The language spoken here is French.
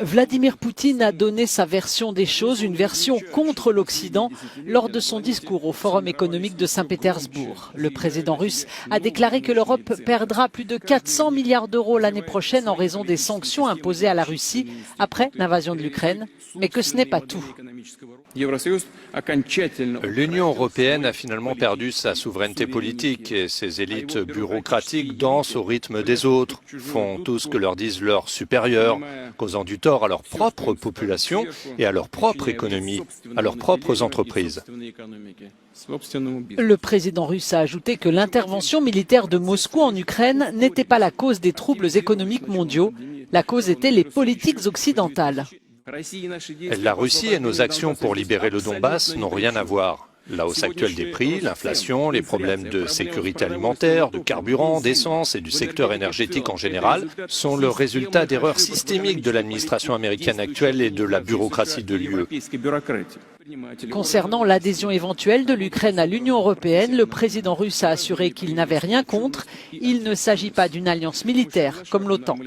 Vladimir Poutine a donné sa version des choses, une version contre l'Occident, lors de son discours au Forum économique de Saint-Pétersbourg. Le président russe a déclaré que l'Europe perdra plus de 400 milliards d'euros l'année prochaine en raison des sanctions imposées à la Russie après l'invasion de l'Ukraine, mais que ce n'est pas tout. L'Union européenne a finalement perdu sa souveraineté politique et ses élites bureaucratiques dansent au rythme des autres, font tout ce que leur disent leurs supérieurs, causant du tort à leur propre population et à leur propre économie, à leurs propres entreprises. Le président russe a ajouté que l'intervention militaire de Moscou en Ukraine n'était pas la cause des troubles économiques mondiaux, la cause était les politiques occidentales. La Russie et nos actions pour libérer le Donbass n'ont rien à voir. La hausse actuelle des prix, l'inflation, les problèmes de sécurité alimentaire, de carburant, d'essence et du secteur énergétique en général sont le résultat d'erreurs systémiques de l'administration américaine actuelle et de la bureaucratie de l'UE. Concernant l'adhésion éventuelle de l'Ukraine à l'Union européenne, le président russe a assuré qu'il n'avait rien contre. Il ne s'agit pas d'une alliance militaire comme l'OTAN.